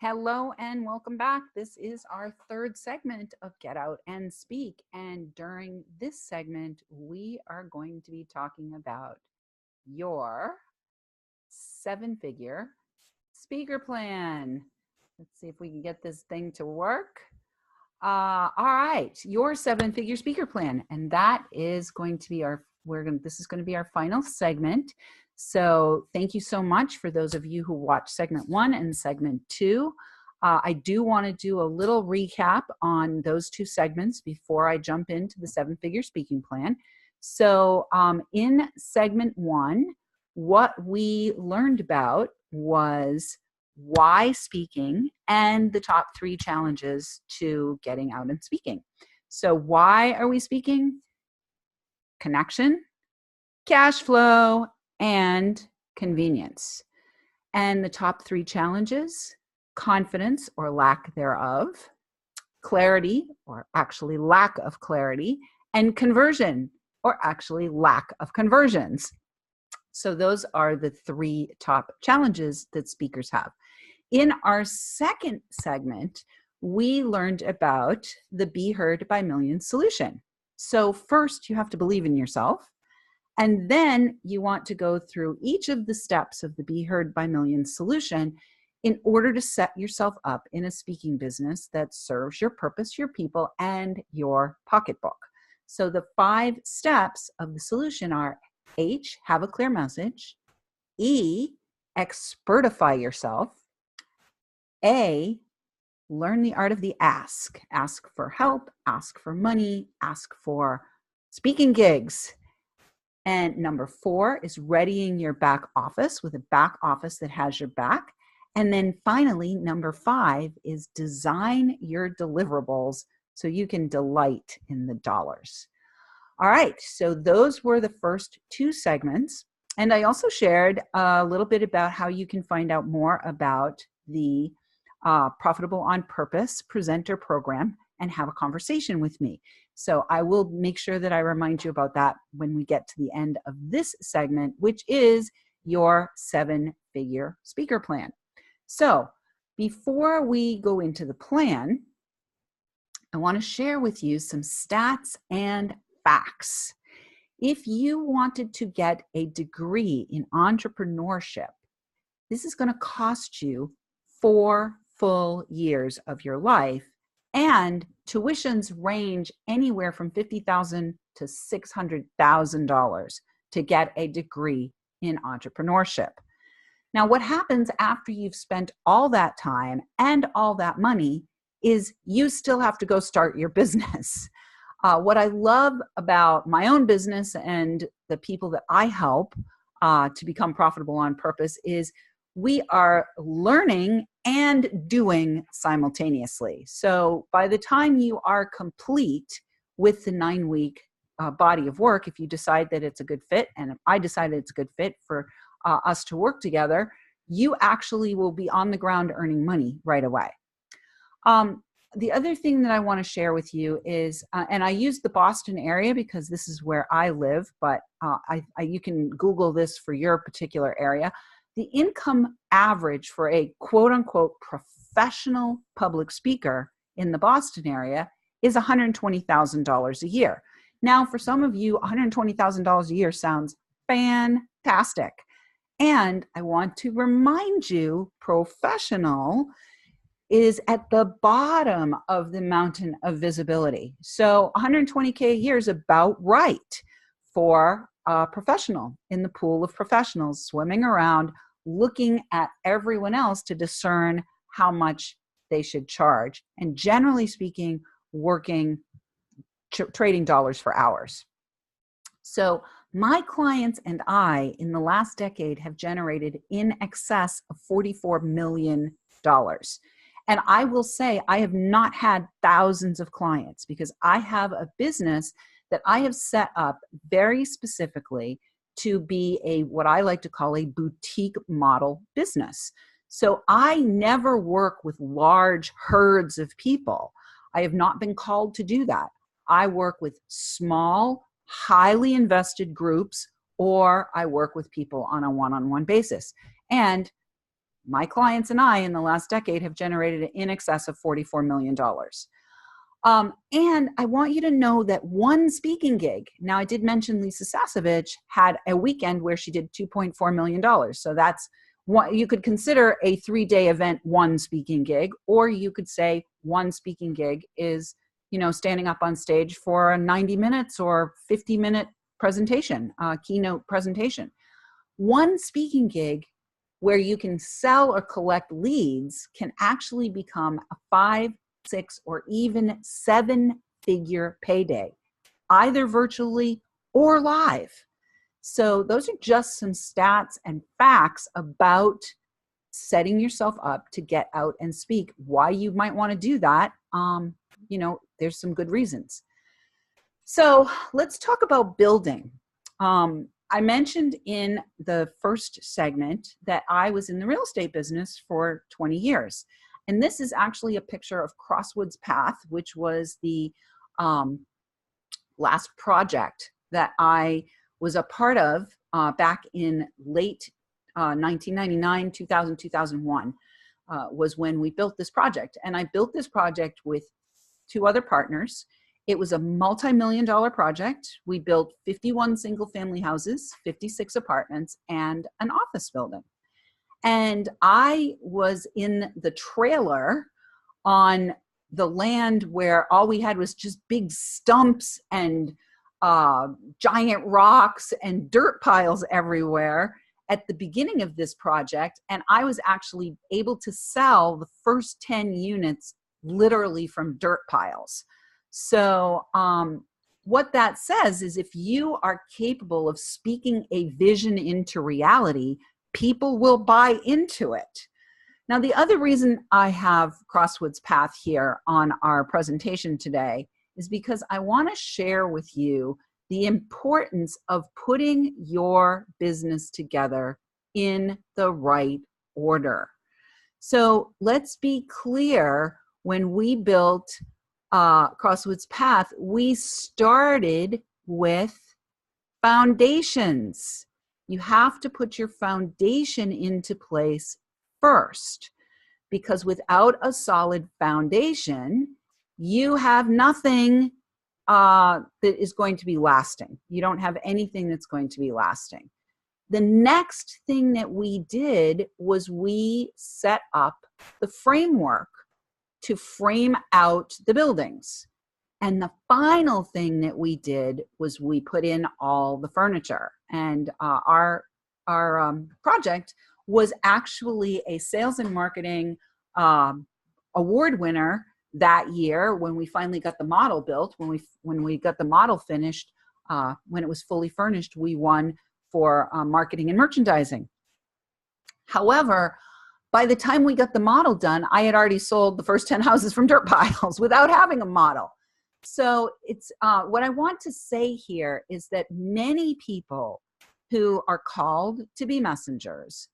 Hello and welcome back. This is our third segment of Get Out and Speak. And during this segment, we are going to be talking about your 7-figure speaker plan. Let's see if we can get this thing to work. All right, your 7-figure speaker plan. And that is going to be this is going to be our final segment. So thank you so much for those of you who watched segment 1 and segment 2. I do want to do a little recap on those 2 segments before I jump into the 7-figure speaking plan. So in segment 1, what we learned about was why speaking and the top 3 challenges to getting out and speaking. So why are we speaking? Connection, cash flow, and convenience. And the top 3 challenges: confidence or lack thereof, clarity or actually lack of clarity, and conversion or actually lack of conversions. So those are the 3 top challenges that speakers have. In our second segment, we learned about the Be Heard by Millions solution. So first, you have to believe in yourself. And then you want to go through each of the steps of the Be Heard by Millions solution in order to set yourself up in a speaking business that serves your purpose, your people, and your pocketbook. So the 5 steps of the solution are H, have a clear message. E, expertify yourself. A, learn the art of the ask. Ask for help, ask for money, ask for speaking gigs. And number 4 is readying your back office with a back office that has your back. And then finally, number 5 is design your deliverables so you can delight in the dollars. All right, so those were the first 2 segments. And I also shared a little bit about how you can find out more about the Profitable on Purpose presenter program and have a conversation with me. So I will make sure that I remind you about that when we get to the end of this segment, which is your 7-figure speaker plan. So before we go into the plan, I want to share with you some stats and facts. If you wanted to get a degree in entrepreneurship, this is going to cost you 4 full years of your life, and tuitions range anywhere from $50,000 to $600,000 to get a degree in entrepreneurship. Now, what happens after you've spent all that time and all that money is you still have to go start your business. What I love about my own business and the people that I help to become profitable on purpose is we are learning and doing simultaneously. So by the time you are complete with the 9-week body of work, if you decide that it's a good fit, and if I decided it's a good fit for us to work together, you actually will be on the ground earning money right away. The other thing that I want to share with you is, and I use the Boston area because this is where I live, but you can Google this for your particular area. The income average for a quote unquote professional public speaker in the Boston area is $120,000 a year. Now, for some of you, $120,000 a year sounds fantastic. And I want to remind you, professional is at the bottom of the mountain of visibility. So 120K a year is about right for a professional in the pool of professionals swimming around, looking at everyone else to discern how much they should charge. And generally speaking, working, trading dollars for hours. So my clients and I in the last decade have generated in excess of $44 million. And I will say I have not had thousands of clients because I have a business that I have set up very specifically to be what I like to call a boutique model business. So I never work with large herds of people. I have not been called to do that. I work with small, highly invested groups, or I work with people on a one-on-one basis. And my clients and I in the last decade have generated in excess of $44 million. And I want you to know that one speaking gig, now I did mention Lisa Sasevich had a weekend where she did $2.4 million. So that's what you could consider a 3-day event, one speaking gig, or you could say one speaking gig is, standing up on stage for 90 minutes or 50-minute presentation, keynote presentation. One speaking gig where you can sell or collect leads can actually become a 5, 6, or even 7-figure payday, either virtually or live. So those are just some stats and facts about setting yourself up to get out and speak. Why you might want to do that, there's some good reasons. So let's talk about building. I mentioned in the first segment that I was in the real estate business for 20 years. And this is actually a picture of Crosswoods Path, which was the last project that I was a part of back in late 1999, 2000, 2001 was when we built this project. And I built this project with 2 other partners. It was a multi-million-dollar project. We built 51 single-family houses, 56 apartments, and an office building. And I was in the trailer on the land where all we had was just big stumps and giant rocks and dirt piles everywhere at the beginning of this project. And I was actually able to sell the first 10 units literally from dirt piles. So what that says is if you are capable of speaking a vision into reality, people will buy into it. Now, the other reason I have Crosswoods Path here on our presentation today is because I want to share with you the importance of putting your business together in the right order. So let's be clear, when we built Crosswoods Path, we started with foundations. You have to put your foundation into place first, because without a solid foundation, you have nothing that is going to be lasting. You don't have anything that's going to be lasting. The next thing that we did was we set up the framework to frame out the buildings. And the final thing that we did was we put in all the furniture. And our project was actually a sales and marketing award winner that year when we finally got the model built. When we got the model finished, when it was fully furnished, we won for marketing and merchandising. However, by the time we got the model done, I had already sold the first 10 houses from dirt piles without having a model. So it's what I want to say here is that many people who are called to be messengers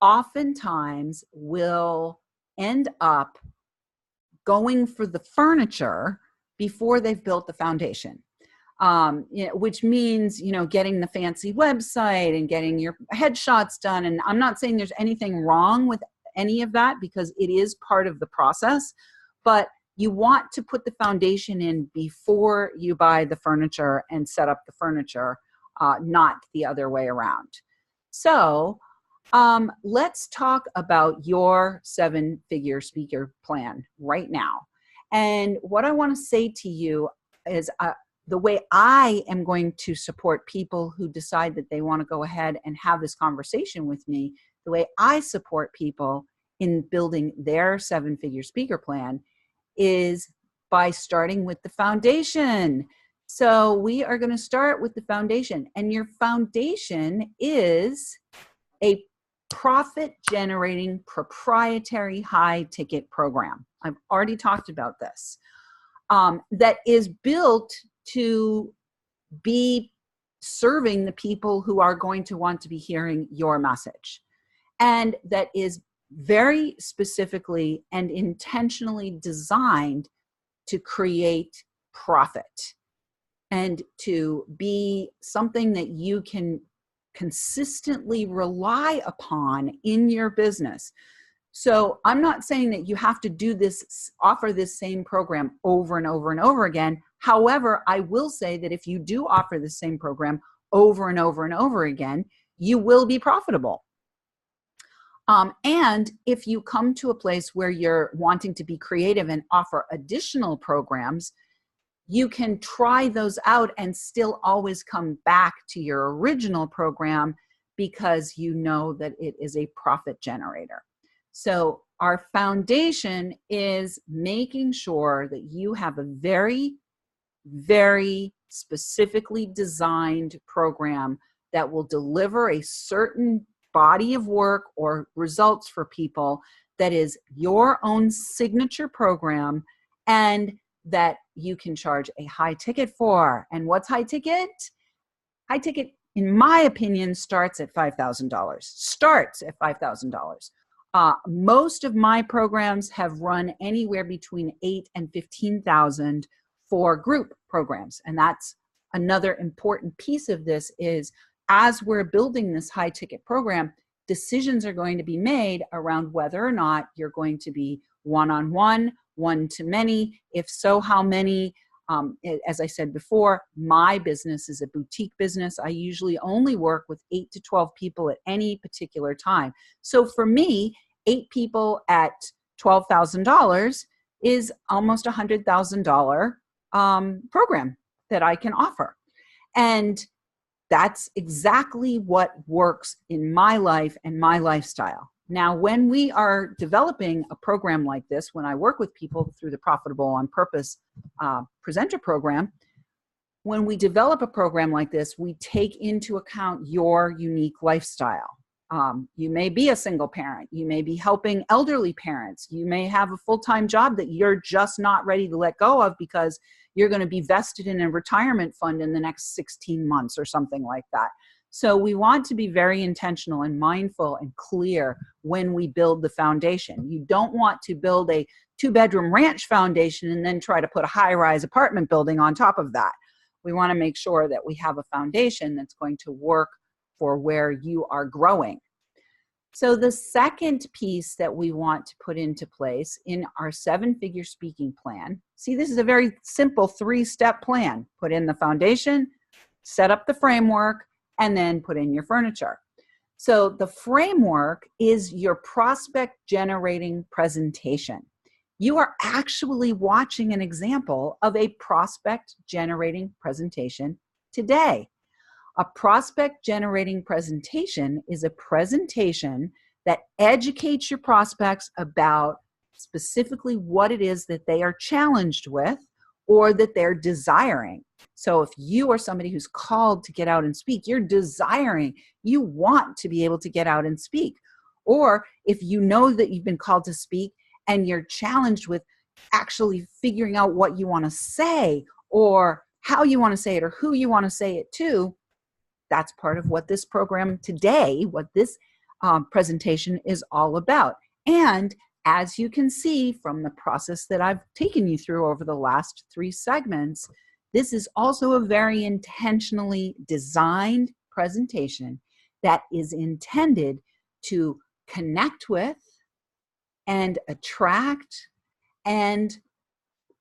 oftentimes will end up going for the furniture before they've built the foundation. Which means, getting the fancy website and getting your headshots done. And I'm not saying there's anything wrong with any of that, because it is part of the process, but you want to put the foundation in before you buy the furniture and set up the furniture, not the other way around. So let's talk about your 7-figure speaker plan right now. And what I want to say to you is the way I am going to support people who decide that they want to go ahead and have this conversation with me, the way I support people in building their 7-figure speaker plan is by starting with the foundation. So we are going to start with the foundation, and your foundation is a profit-generating proprietary high-ticket program. I've already talked about this. That is built to be serving the people who are going to want to be hearing your message. And that is very specifically and intentionally designed to create profit and to be something that you can consistently rely upon in your business. So I'm not saying that you have to do this, offer this same program over and over and over again. However, I will say that if you do offer the same program over and over and over again, you will be profitable. And if you come to a place where you're wanting to be creative and offer additional programs, you can try those out and still always come back to your original program because you know that it is a profit generator. So our foundation is making sure that you have a very, very specifically designed program that will deliver a certain body of work or results for people that is your own signature program and that you can charge a high ticket for. And what's high ticket? High ticket, in my opinion, starts at $5,000. Starts at $5,000. Most of my programs have run anywhere between $8,000 and $15,000 for group programs. And that's another important piece of this is as we're building this high ticket program, decisions are going to be made around whether or not you're going to be one-on-one, one-to-many. If so, how many? As I said before, my business is a boutique business. I usually only work with 8 to 12 people at any particular time. So for me, 8 people at $12,000 is almost $100,000 program that I can offer. And that's exactly what works in my life and my lifestyle. Now, when we are developing a program like this, when I work with people through the Profitable on Purpose Presenter program, when we develop a program like this, we take into account your unique lifestyle. You may be a single parent. You may be helping elderly parents. You may have a full-time job that you're just not ready to let go of because you're going to be vested in a retirement fund in the next 16 months or something like that. So we want to be very intentional and mindful and clear when we build the foundation. You don't want to build a 2-bedroom ranch foundation and then try to put a high-rise apartment building on top of that. We want to make sure that we have a foundation that's going to work for where you are growing. So the second piece that we want to put into place in our 7-figure speaking plan, see, this is a very simple 3-step plan. Put in the foundation, set up the framework, and then put in your furniture. So the framework is your prospect generating presentation. You are actually watching an example of a prospect generating presentation today. A prospect generating presentation is a presentation that educates your prospects about specifically what it is that they are challenged with or that they're desiring. So if you are somebody who's called to get out and speak, you're desiring, you want to be able to get out and speak. Or if you know that you've been called to speak and you're challenged with actually figuring out what you want to say or how you want to say it or who you want to say it to, that's part of what this program today, what this presentation is all about. And as you can see from the process that I've taken you through over the last 3 segments, this is also a very intentionally designed presentation that is intended to connect with and attract and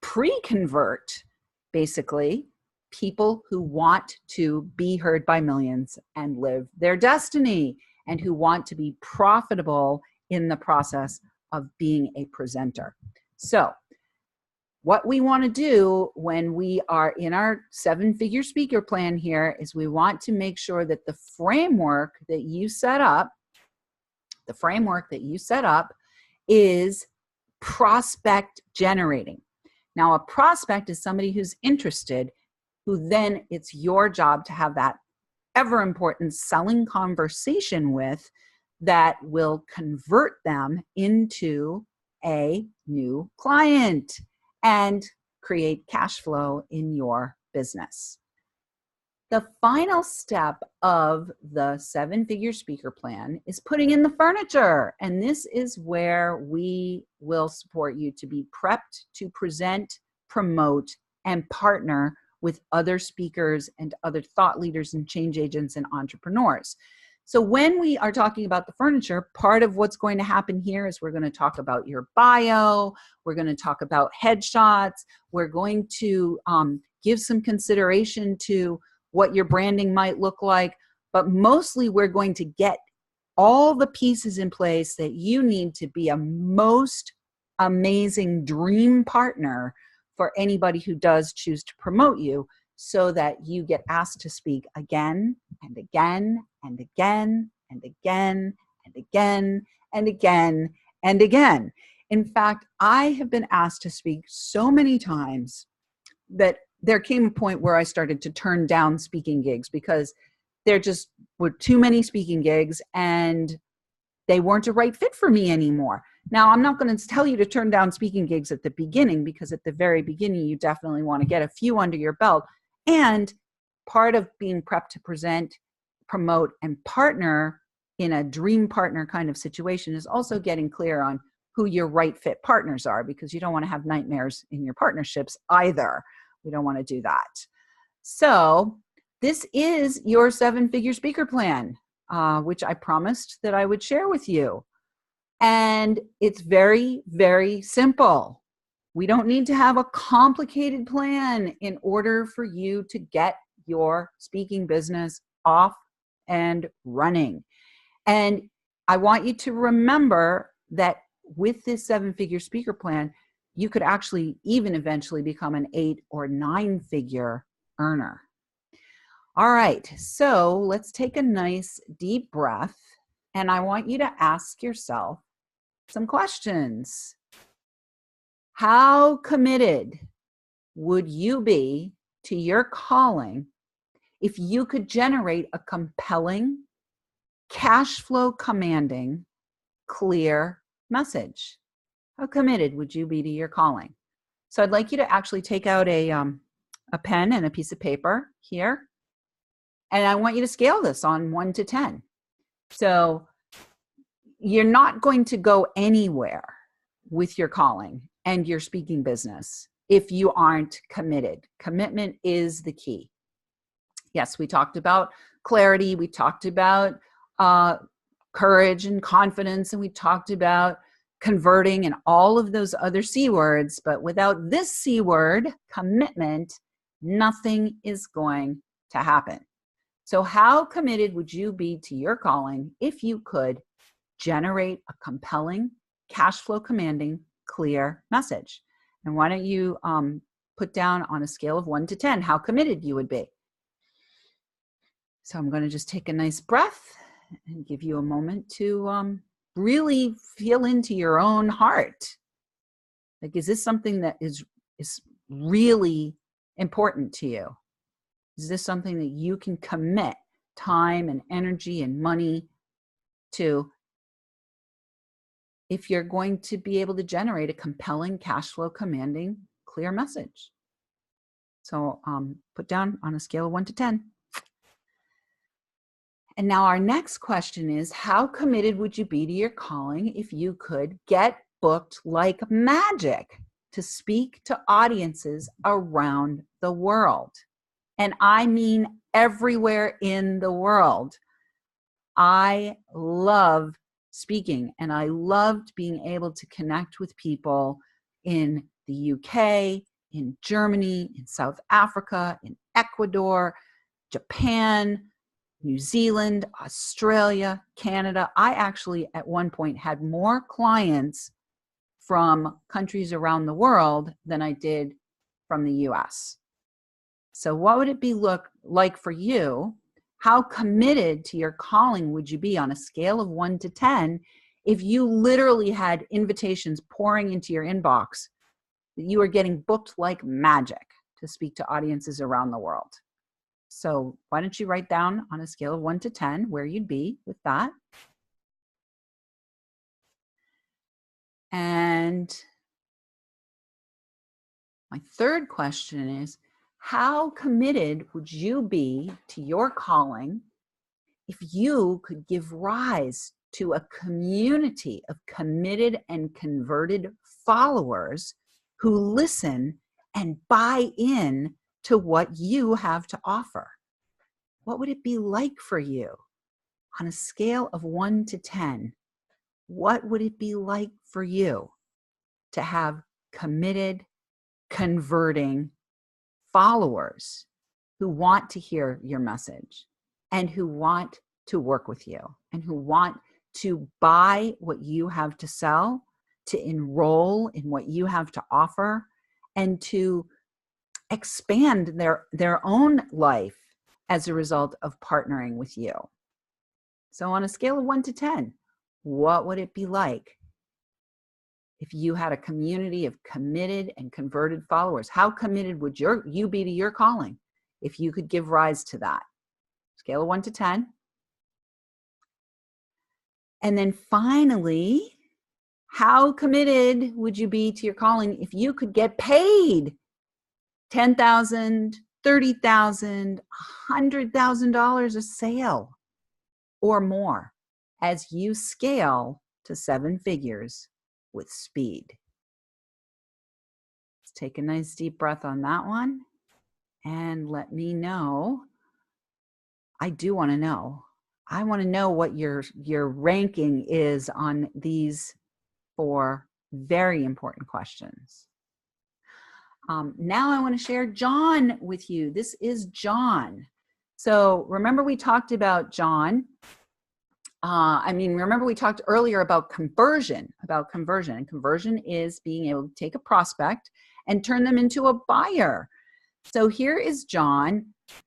pre-convert, basically, people who want to be heard by millions and live their destiny and who want to be profitable in the process of being a presenter. So what we want to do when we are in our 7-figure speaker plan here is we want to make sure that the framework that you set up, is prospect generating. Now, a prospect is somebody who's interested, who then it's your job to have that ever important selling conversation with that will convert them into a new client and create cash flow in your business. The final step of the 7-figure speaker plan is putting in the furniture. And this is where we will support you to be prepped to present, promote, and partner with other speakers and other thought leaders and change agents and entrepreneurs. So when we are talking about the furniture, part of what's going to happen here is we're going to talk about your bio, we're going to talk about headshots, we're going to give some consideration to what your branding might look like, but mostly we're going to get all the pieces in place that you need to be a most amazing dream partner for anybody who does choose to promote you, so that you get asked to speak again and again and again and again and again and again and again. In fact, I have been asked to speak so many times that there came a point where I started to turn down speaking gigs because there just were too many speaking gigs and they weren't a right fit for me anymore. Now, I'm not going to tell you to turn down speaking gigs at the beginning, because at the very beginning, you definitely want to get a few under your belt. And part of being prepped to present, promote, and partner in a dream partner kind of situation is also getting clear on who your right fit partners are, because you don't want to have nightmares in your partnerships either. We don't want to do that. So this is your 7-figure speaker plan, which I promised that I would share with you. And it's very, very simple. We don't need to have a complicated plan in order for you to get your speaking business off and running. And I want you to remember that with this 7-figure speaker plan, you could actually even eventually become an 8 or 9-figure earner. All right, so let's take a nice deep breath, and I want you to ask yourself some questions. How committed would you be to your calling if you could generate a compelling, cash flow commanding, clear message? How committed would you be to your calling? So I'd like you to actually take out a pen and a piece of paper here. And I want you to scale this on 1 to 10. So you're not going to go anywhere with your calling and your speaking business if you aren't committed. Commitment is the key. Yes, we talked about clarity. We talked about courage and confidence. And we talked about converting and all of those other C words. But without this C word, commitment, nothing is going to happen. So how committed would you be to your calling if you could generate a compelling, cash flow commanding, clear message? And why don't you put down on a scale of 1 to 10 how committed you would be? So I'm going to just take a nice breath and give you a moment to really feel into your own heart. Like, is this something that is really important to you? Is this something that you can commit time and energy and money to if you're going to be able to generate a compelling, cash flow commanding, clear message? So put down on a scale of 1 to 10. And now our next question is, how committed would you be to your calling if you could get booked like magic to speak to audiences around the world? And I mean everywhere in the world. I love speaking, and I loved being able to connect with people in the UK, in Germany, in South Africa, in Ecuador, Japan, New Zealand, Australia, Canada. I actually at one point had more clients from countries around the world than I did from the US. So what would it be look like for you? How committed to your calling would you be on a scale of 1 to 10 if you literally had invitations pouring into your inbox that you were getting booked like magic to speak to audiences around the world? So why don't you write down on a scale of 1 to 10 where you'd be with that? And my third question is, how committed would you be to your calling if you could give rise to a community of committed and converted followers who listen and buy in to what you have to offer? What would it be like for you? on a scale of 1 to 10, what would it be like for you to have committed, converting followers who want to hear your message and who want to work with you and who want to buy what you have to sell, to enroll in what you have to offer, and to expand their own life as a result of partnering with you? So on a scale of 1 to 10, what would it be like if you had a community of committed and converted followers? How committed would you be to your calling if you could give rise to that? Scale of 1 to 10. And then finally, how committed would you be to your calling if you could get paid $10,000, $30,000, $100,000 a sale or more as you scale to 7 figures with speed? Let's take a nice deep breath on that one and let me know. I do want to know. I want to know what your ranking is on these 4 very important questions. Now I want to share John with you. This is John. So remember we talked about John. Remember we talked earlier about conversion, and conversion is being able to take a prospect and turn them into a buyer. So here is John.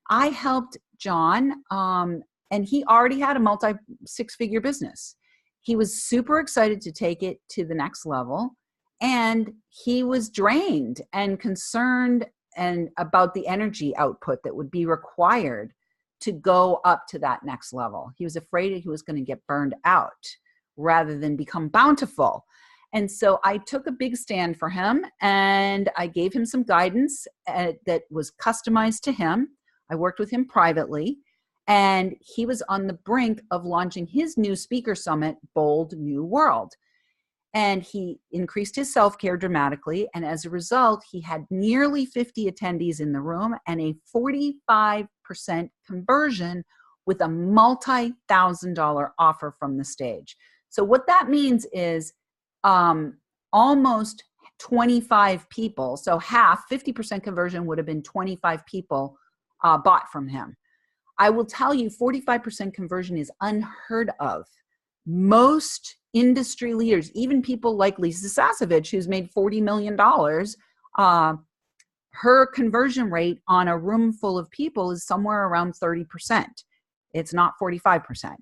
I helped John, and he already had a multi-6-figure business. He was super excited to take it to the next level, and he was drained and concerned about the energy output that would be required to go up to that next level. He was afraid that he was going to get burned out rather than become bountiful. And so I took a big stand for him, and I gave him some guidance that was customized to him. I worked with him privately, and he was on the brink of launching his new speaker summit, Bold New World. And he increased his self-care dramatically. And as a result, he had nearly 50 attendees in the room and a 45% conversion with a multi-$1,000 offer from the stage. So what that means is almost 25 people. So half, 50% conversion would have been 25 people bought from him. I will tell you, 45% conversion is unheard of. Most industry leaders, even people like Lisa Sasevich, who's made $40 million, her conversion rate on a room full of people is somewhere around 30%. It's not 45%.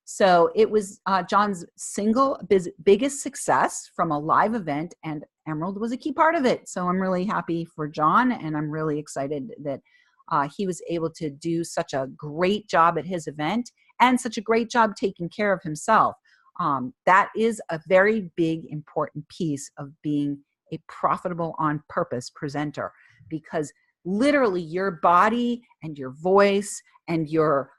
So it was John's single biggest success from a live event, and Emerald was a key part of it. So I'm really happy for John, and I'm really excited that he was able to do such a great job at his event and such a great job taking care of himself. That is a very big, important piece of being a profitable on purpose presenter, because literally your body and your voice and your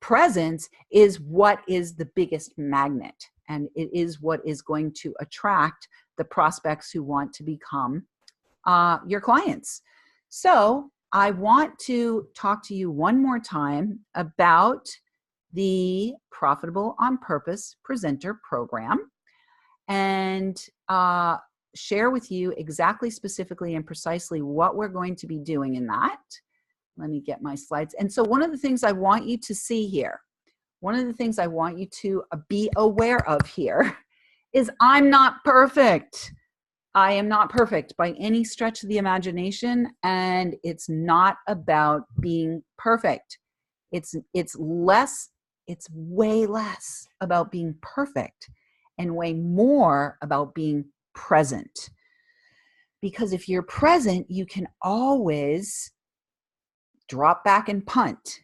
presence is what is the biggest magnet. And it is what is going to attract the prospects who want to become your clients. So I want to talk to you one more time about the Profitable on Purpose Presenter Program, and share with you exactly, specifically, and precisely what we're going to be doing in that. Let me get my slides. And so one of the things I want you to see here, one of the things I want you to be aware of here is I'm not perfect. I am not perfect by any stretch of the imagination, and it's not about being perfect. It's way less about being perfect and way more about being present. Because if you're present, you can always drop back and punt.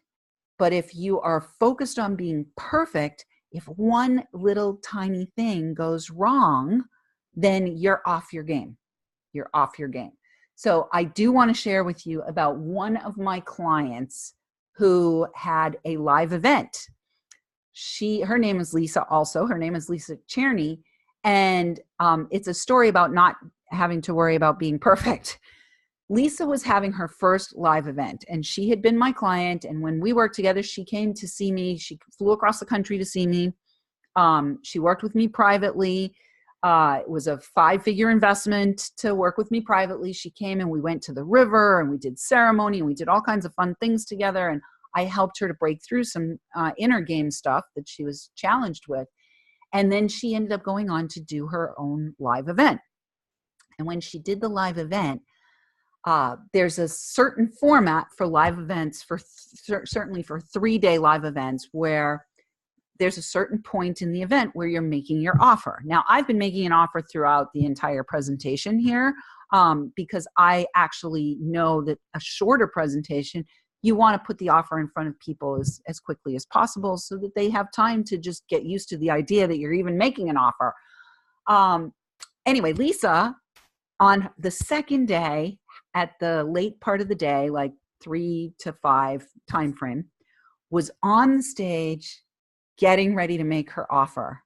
But if you are focused on being perfect, if one little tiny thing goes wrong, then you're off your game. You're off your game. So I do want to share with you about one of my clients who had a live event. Her name is Lisa also. Her name is Lisa Cherney. And it's a story about not having to worry about being perfect. Lisa was having her first live event, and she had been my client. And when we worked together, she came to see me. She flew across the country to see me. She worked with me privately. It was a 5-figure investment to work with me privately. She came and we went to the river and we did ceremony and we did all kinds of fun things together. And I helped her to break through some inner game stuff that she was challenged with. And then she ended up going on to do her own live event. And when she did the live event, there's a certain format for live events, certainly for 3-day live events, where there's a certain point in the event where you're making your offer. Now, I've been making an offer throughout the entire presentation here because I actually know that a shorter presentation, you want to put the offer in front of people as quickly as possible so that they have time to just get used to the idea that you're even making an offer. Anyway, Lisa, on the second day, at the late part of the day, like 3 to 5 time frame, was on the stage getting ready to make her offer.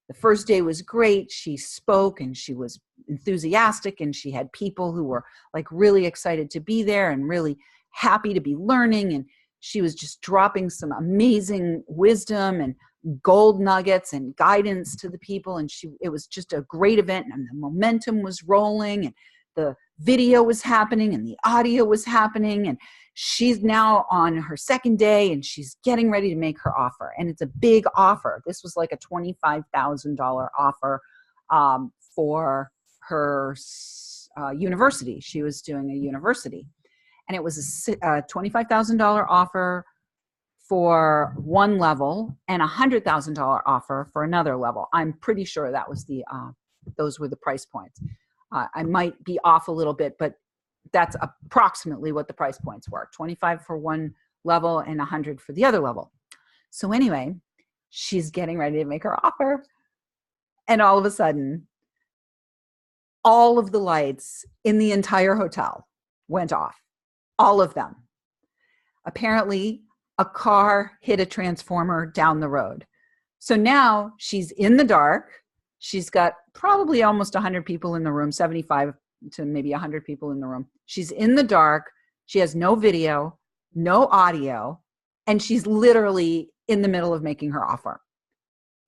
The first day was great. She spoke and she was enthusiastic and she had people who were like really excited to be there and really happy to be learning. And she was just dropping some amazing wisdom and gold nuggets and guidance to the people. And it was just a great event, and the momentum was rolling and the video was happening and the audio was happening. And she's now on her second day and she's getting ready to make her offer. And it's a big offer. This was like a $25,000 offer for her university. She was doing a university. And it was a $25,000 offer for one level and a $100,000 offer for another level. I'm pretty sure that was those were the price points. I might be off a little bit, but that's approximately what the price points were. 25 for one level and 100 for the other level. So anyway, she's getting ready to make her offer. And all of a sudden, all of the lights in the entire hotel went off. All of them. Apparently, a car hit a transformer down the road. So now she's in the dark. She's got probably almost 100 people in the room, 75 to maybe 100 people in the room. She's in the dark. She has no video, no audio, and she's literally in the middle of making her offer.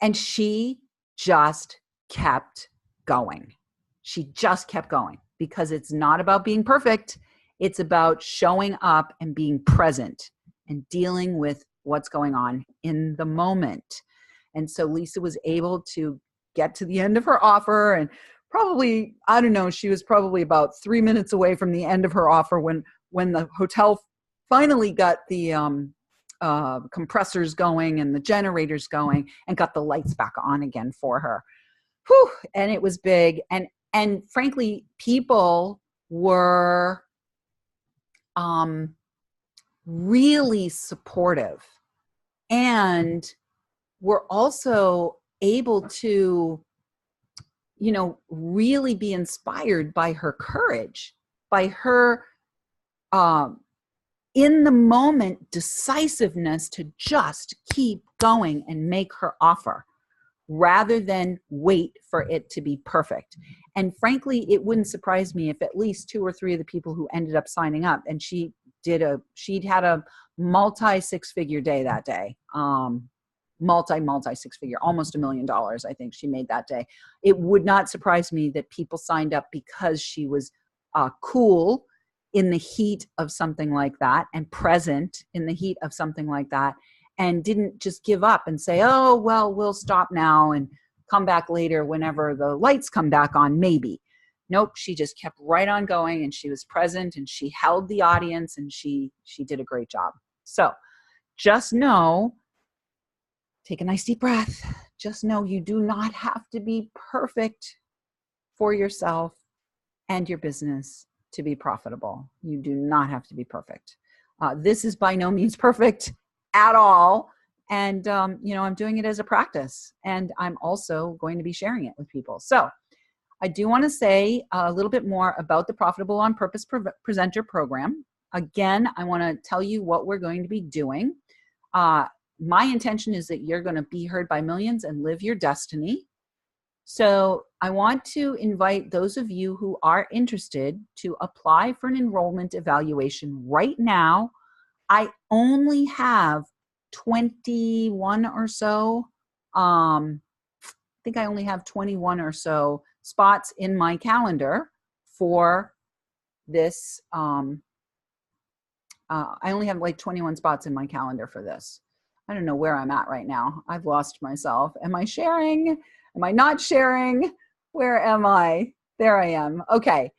And she just kept going. She just kept going because it's not about being perfect. It's about showing up and being present and dealing with what's going on in the moment. And so Lisa was able to get to the end of her offer, and probably, I don't know, she was probably about 3 minutes away from the end of her offer when the hotel finally got the compressors going and the generators going and got the lights back on again for her. Whew, and it was big. And frankly, people were really supportive and were also able to, really be inspired by her courage, by her in the moment decisiveness to just keep going and make her offer rather than wait for it to be perfect. And frankly, it wouldn't surprise me if at least 2 or 3 of the people who ended up signing up, and she'd had a multi 6-figure day that day. Multi 6-figure, almost $1 million, I think she made that day. It would not surprise me that people signed up because she was cool in the heat of something like that and present in the heat of something like that, and didn't just give up and say, oh, well, we'll stop now and come back later whenever the lights come back on, maybe. Nope, she just kept right on going, and she was present and she held the audience, and she did a great job. So just know, take a nice deep breath. Just know you do not have to be perfect for yourself and your business to be profitable. You do not have to be perfect. This is by no means perfect at all. And, I'm doing it as a practice, and I'm also going to be sharing it with people. So I do want to say a little bit more about the Profitable on Purpose Presenter Program. Again, I want to tell you what we're going to be doing. My intention is that you're going to be heard by millions and live your destiny. So I want to invite those of you who are interested to apply for an enrollment evaluation right now. I only have 21 or so. I think I only have 21 or so spots in my calendar for this. I only have like 21 spots in my calendar for this. I don't know where I'm at right now. I've lost myself. Am I sharing? Am I not sharing? Where am I? There I am. Okay.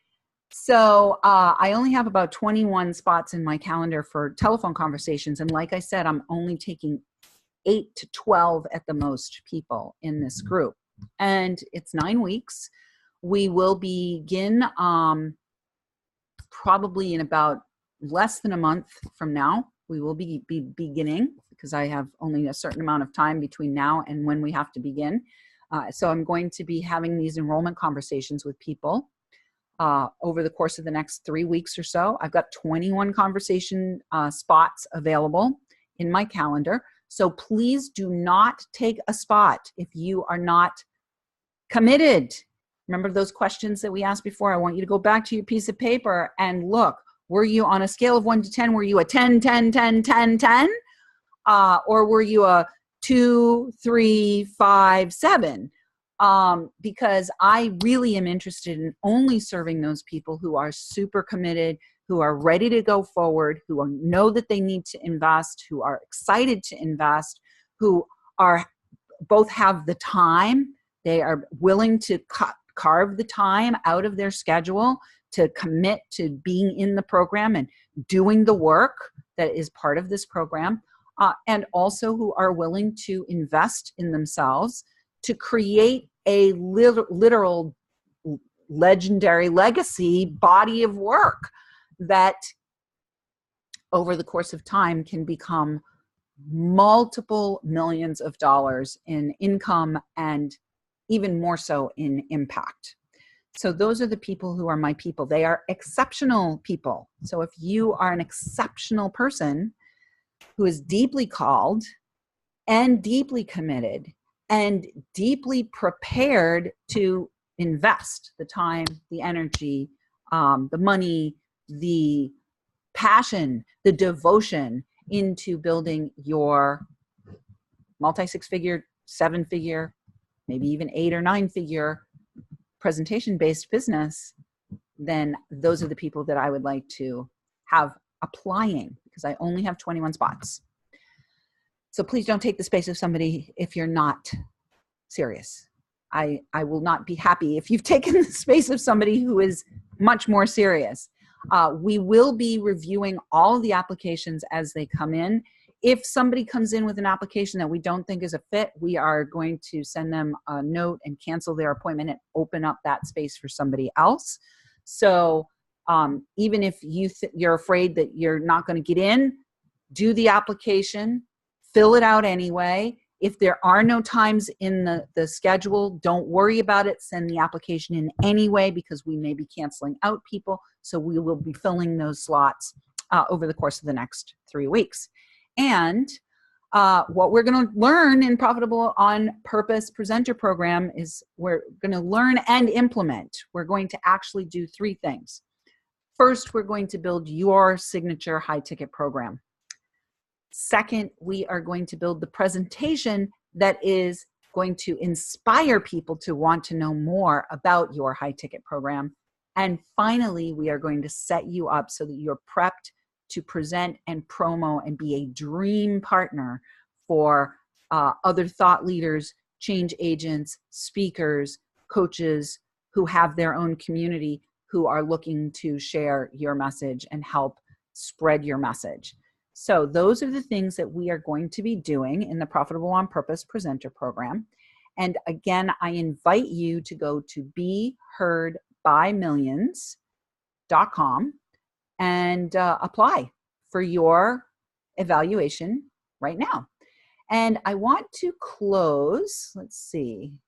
So I only have about 21 spots in my calendar for telephone conversations. And like I said, I'm only taking 8 to 12 at the most people in this group. And it's 9 weeks. We will begin probably in about less than a month from now. We will be beginning, because I have only a certain amount of time between now and when we have to begin. So I'm going to be having these enrollment conversations with people over the course of the next 3 weeks or so. I've got 21 conversation spots available in my calendar. So please do not take a spot if you are not committed. Remember those questions that we asked before? I want you to go back to your piece of paper and look, were you on a scale of 1 to 10, were you a 10, 10, 10, 10, 10? Or were you a 2, 3, 5, 7? Because I really am interested in only serving those people who are super committed, who are ready to go forward, who know that they need to invest, who are excited to invest, who are both have the time, they are willing to carve the time out of their schedule to commit to being in the program and doing the work that is part of this program, and also who are willing to invest in themselves to create a literal legendary legacy body of work that over the course of time can become multiple millions of dollars in income and even more so in impact. So those are the people who are my people. They are exceptional people. So if you are an exceptional person who is deeply called and deeply committed and deeply prepared to invest the time, the energy, the money, the passion, the devotion into building your multi-6-figure, 7-figure, maybe even 8 or 9-figure presentation-based business, then those are the people that I would like to have applying, because I only have 21 spots. So please don't take the space of somebody if you're not serious. I will not be happy if you've taken the space of somebody who is much more serious. We will be reviewing all the applications as they come in. If somebody comes in with an application that we don't think is a fit, we are going to send them a note and cancel their appointment and open up that space for somebody else. So even if you're afraid that you're not going to get in, do the application, fill it out anyway. If there are no times in the schedule, don't worry about it. Send the application in anyway, because we may be canceling out people. So we will be filling those slots over the course of the next 3 weeks. And what we're going to learn in Profitable on Purpose Presenter Program is we're going to learn and implement. We're going to actually do 3 things. First, we're going to build your signature high-ticket program. Second, we are going to build the presentation that is going to inspire people to want to know more about your high-ticket program. And finally, we are going to set you up so that you're prepped to present and promo and be a dream partner for other thought leaders, change agents, speakers, coaches who have their own community who are looking to share your message and help spread your message. So those are the things that we are going to be doing in the Profitable on Purpose Presenter Program. And again, I invite you to go to beheardbymillions.com and apply for your evaluation right now. And I want to close, let's see,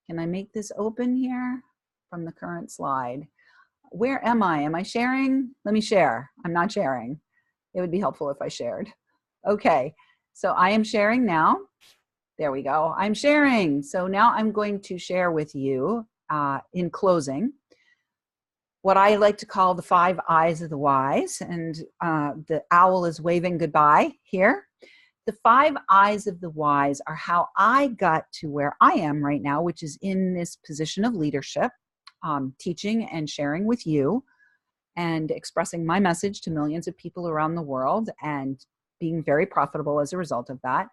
can I make this open here from the current slide? Where am I? Am I sharing? Let me share. I'm not sharing. It would be helpful if I shared. Okay, so I am sharing now. There we go. I'm sharing. So now I'm going to share with you in closing what I like to call the 5 eyes of the wise. And the owl is waving goodbye here. The 5 eyes of the wise are how I got to where I am right now, which is in this position of leadership, teaching and sharing with you and expressing my message to millions of people around the world and being very profitable as a result of that.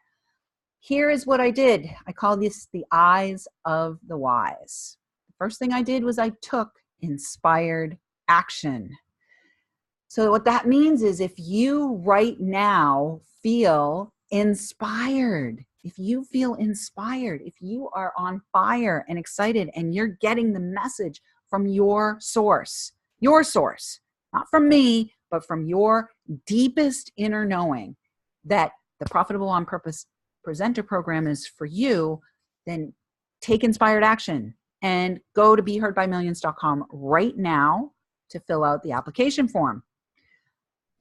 Here is what I did. I call this the eyes of the wise. The first thing I did was I took inspired action. So what that means is if you right now feel inspired, if you feel inspired, if you are on fire and excited and you're getting the message from your source, not from me, but from your deepest inner knowing that the Profitable on Purpose Presenter program is for you, then take inspired action and go to BeHeardByMillions.com right now to fill out the application form.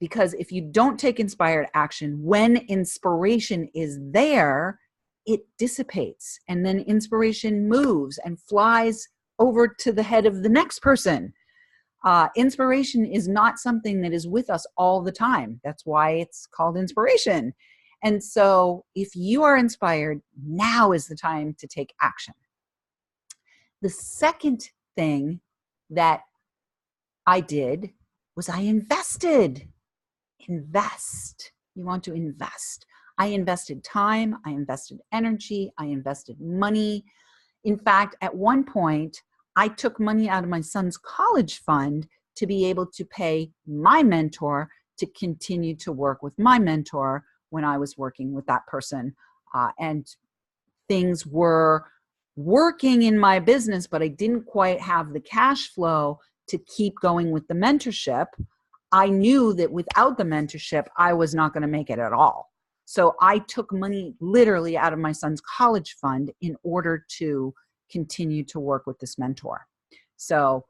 Because if you don't take inspired action, when inspiration is there, it dissipates. And then inspiration moves and flies over to the head of the next person. Inspiration is not something that is with us all the time. That's why it's called inspiration. And so if you are inspired, now is the time to take action. The second thing that I did was I invested. Invest. You want to invest. I invested time, I invested energy, I invested money. In fact, at one point, I took money out of my son's college fund to be able to pay my mentor to continue to work with my mentor when I was working with that person. And things were working in my business, but I didn't quite have the cash flow to keep going with the mentorship. I knew that without the mentorship, I was not going to make it at all. So I took money literally out of my son's college fund in order to continue to work with this mentor. So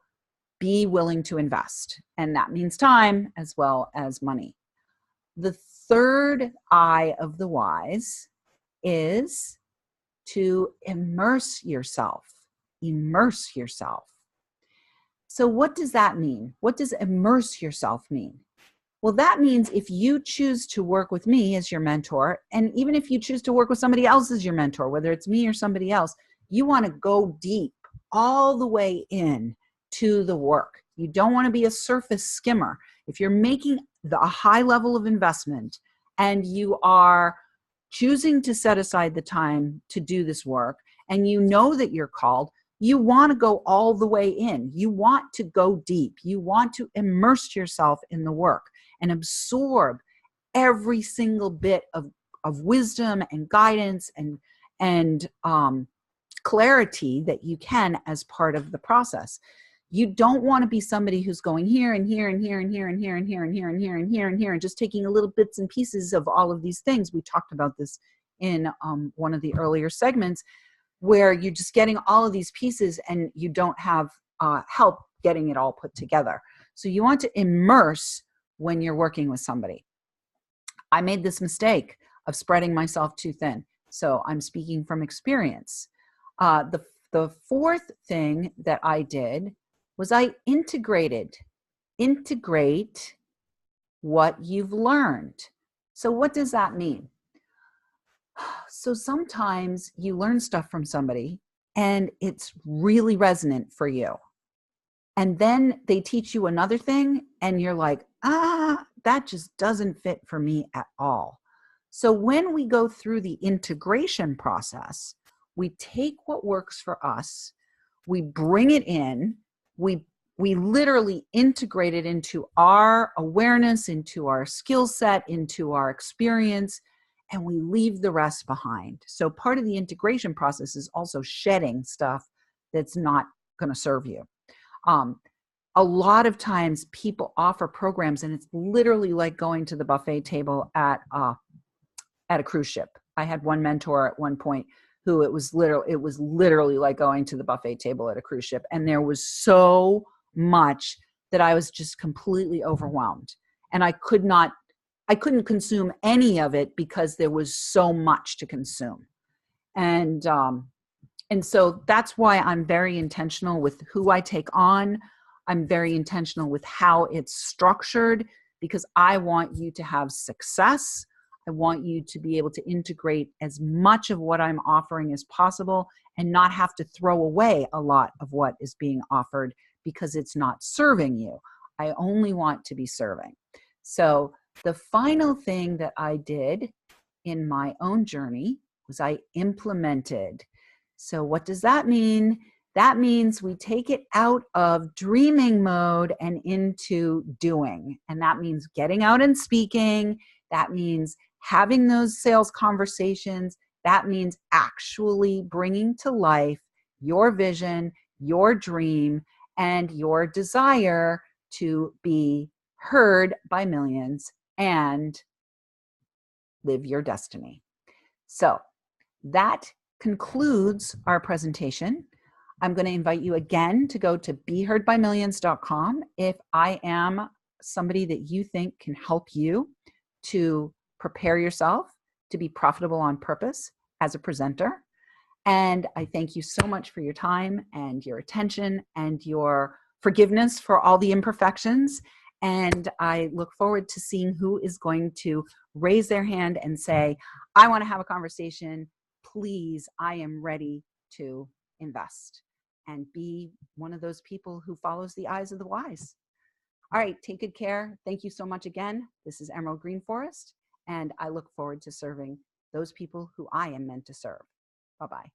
be willing to invest. And that means time as well as money. The third eye of the wise is to immerse yourself. Immerse yourself. So what does that mean? What does immerse yourself mean? Well, that means if you choose to work with me as your mentor, and even if you choose to work with somebody else as your mentor, whether it's me or somebody else, you want to go deep all the way in to the work. You don't want to be a surface skimmer. If you're making a high level of investment and you are choosing to set aside the time to do this work, and you know that you're called, you want to go all the way in. You want to go deep. You want to immerse yourself in the work and absorb every single bit of wisdom and guidance and clarity that you can as part of the process. You don't want to be somebody who's going here and here and here and here and here and here and here and here and here and here and just taking a little bits and pieces of all of these things. We talked about this in one of the earlier segments, where you're just getting all of these pieces and you don't have help getting it all put together. So you want to immerse when you're working with somebody. I made this mistake of spreading myself too thin. So I'm speaking from experience. The fourth thing that I did was I integrate what you've learned. So what does that mean? So sometimes you learn stuff from somebody and it's really resonant for you. And then they teach you another thing and you're like, that just doesn't fit for me at all. So when we go through the integration process, we take what works for us, we bring it in, we literally integrate it into our awareness, into our skill set, into our experience, and we leave the rest behind. So part of the integration process is also shedding stuff that's not going to serve you. A lot of times people offer programs and it's literally like going to the buffet table at a cruise ship. I had one mentor at one point who it was literally like going to the buffet table at a cruise ship. And there was so much that I was just completely overwhelmed. And I couldn't consume any of it because there was so much to consume. And so that's why I'm very intentional with who I take on. I'm very intentional with how it's structured, because I want you to have success. I want you to be able to integrate as much of what I'm offering as possible and not have to throw away a lot of what is being offered because it's not serving you. I only want to be serving. So the final thing that I did in my own journey was I implemented. So what does that mean? That means we take it out of dreaming mode and into doing. And that means getting out and speaking. That means having those sales conversations. That means actually bringing to life your vision, your dream, and your desire to be heard by millions and live your destiny. So that concludes our presentation. I'm going to invite you again to go to beheardbymillions.com if I am somebody that you think can help you to prepare yourself to be profitable on purpose as a presenter. And I thank you so much for your time and your attention and your forgiveness for all the imperfections. And I look forward to seeing who is going to raise their hand and say, I want to have a conversation. Please, I am ready to invest and be one of those people who follows the eyes of the wise. All right, take good care. Thank you so much again. This is Emerald Green Forest, and I look forward to serving those people who I am meant to serve. Bye-bye.